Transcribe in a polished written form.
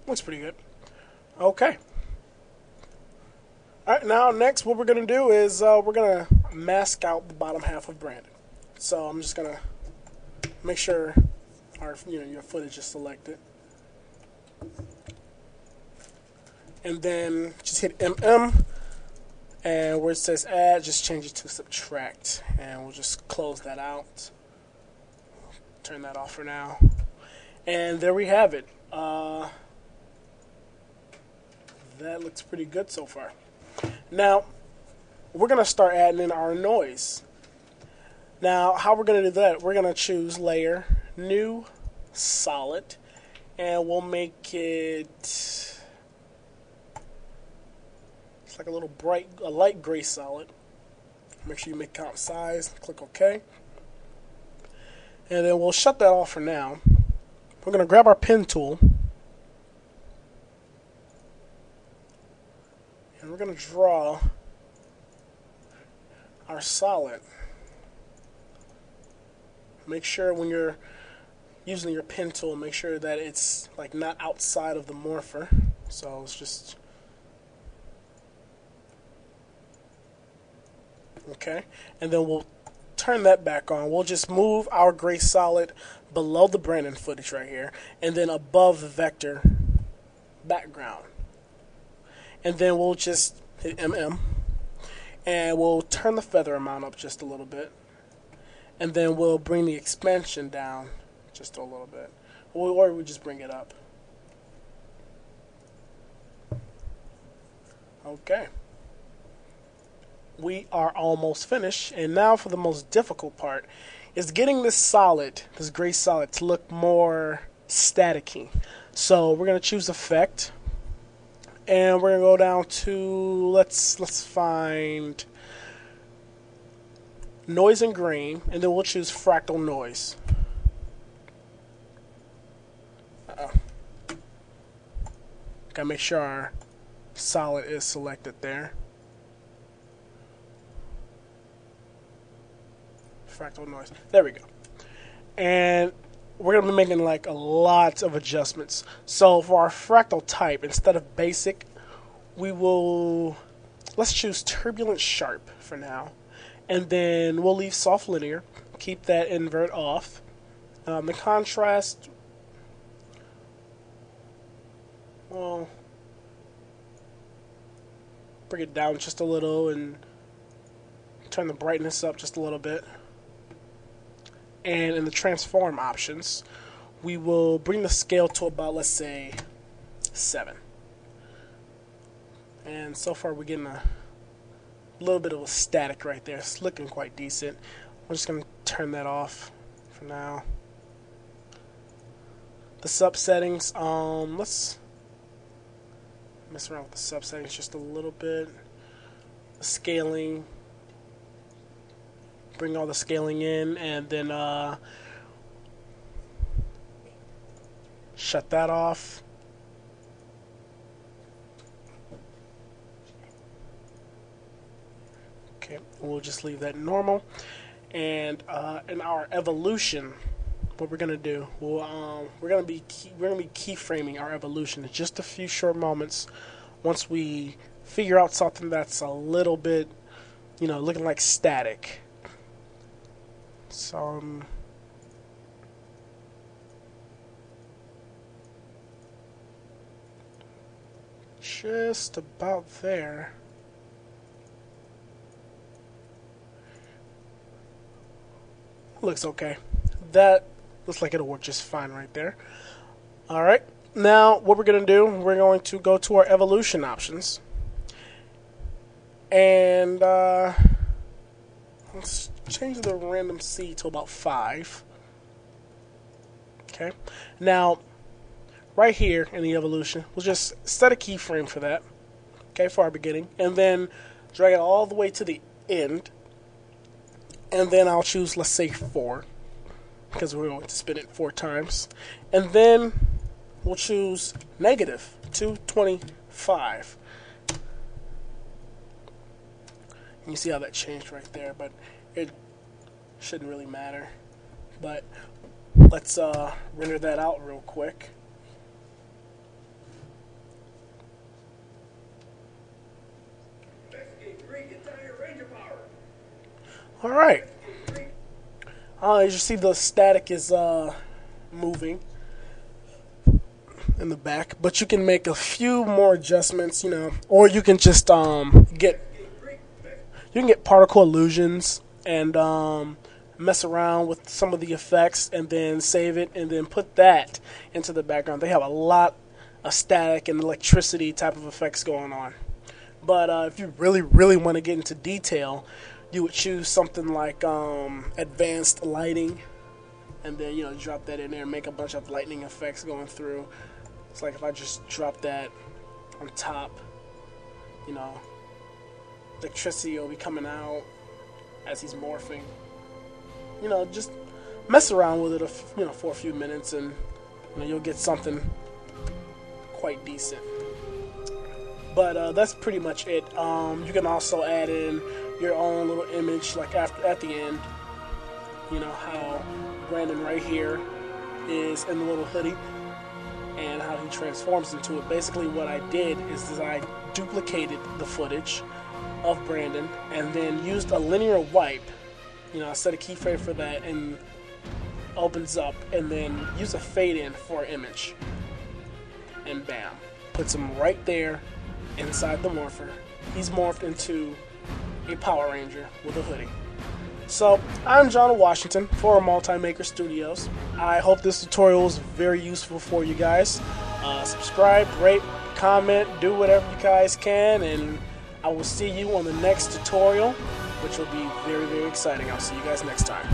Looks pretty good. Okay. All right, now next what we're going to do is we're going to mask out the bottom half of Brandon. So I'm just going to make sure your footage is selected. And then just hit MM, and where it says add, just change it to subtract. And we'll just close that out. Turn that off for now. And there we have it. That looks pretty good so far. Now, we're going to start adding in our noise. Now, how we're going to do that, we're going to choose Layer, New, Solid, and we'll make it, it's like a light gray solid. Make sure you make count size, click OK. And then we'll shut that off for now. We're going to grab our pen tool, and we're going to draw our solid. Make sure when you're using your pen tool, make sure that it's like not outside of the morpher. So it's just okay, and then we'll turn that back on. We'll just move our gray solid below the Brandon footage right here, and then above the vector background. And then we'll just hit MM, and we'll turn the feather amount up just a little bit, and then we'll bring the expansion down just a little bit, or we just bring it up. Okay. We are almost finished, and now for the most difficult part is getting this gray solid, to look more staticky. So we're going to choose Effect, and we're going to go down to, let's find Noise and Grain, and then we'll choose Fractal Noise. Gotta make sure our solid is selected there. Fractal noise. There we go. And we're going to be making like a lot of adjustments. So for our fractal type, instead of basic, let's choose turbulent sharp for now. And then we'll leave soft linear. Keep that invert off. The contrast, well, bring it down just a little and turn the brightness up just a little bit. And in the transform options, we will bring the scale to about, let's say, 7. And so far we're getting a little bit of a static right there. It's looking quite decent. I'm just going to turn that off for now. The sub settings, let's mess around with the sub settings just a little bit. The scaling, bring all the scaling in, and then shut that off. Okay, we'll just leave that normal. And in our evolution, what we're gonna do, we're gonna be keyframing our evolution in just a few short moments. Once we figure out something that's a little bit, looking like static. So just about there. Looks okay. That looks like it'll work just fine right there. Alright, now what we're going to do, we're going to go to our evolution options. And let's change the random C to about 5. Okay. Now, right here in the evolution, we'll just set a keyframe for that. Okay, for our beginning. And then drag it all the way to the end. And then I'll choose, let's say, 4. Because we're going to spin it 4 times. And then we'll choose negative 225. And you see how that changed right there, but it shouldn't really matter. But let's render that out real quick. Alright. As you see, the static is moving in the back, but you can make a few more adjustments, you know, or you can just get particle illusions and mess around with some of the effects and then save it and then put that into the background. They have a lot of static and electricity type of effects going on. But if you really want to get into detail, you would choose something like advanced lighting, and then, you know, drop that in there and make a bunch of lightning effects going through. It's like if I just drop that on top, you know, electricity will be coming out as he's morphing. You know, just mess around with it, for a few minutes, and you'll get something quite decent. But that's pretty much it. You can also add in your own little image, like at the end. You know how Brandon right here is in the little hoodie, and how he transforms into it. Basically, what I did is I duplicated the footage of Brandon and then used a linear wipe. You know, I set a keyframe for that and opens up, and then use a fade in for an image, and bam, puts him right there inside the morpher. He's morphed into a Power Ranger with a hoodie. So, I'm John Washington for Multi-Maker Studios. I hope this tutorial was very useful for you guys. Subscribe, rate, comment, do whatever you guys can, and I will see you on the next tutorial, which will be very exciting. I'll see you guys next time.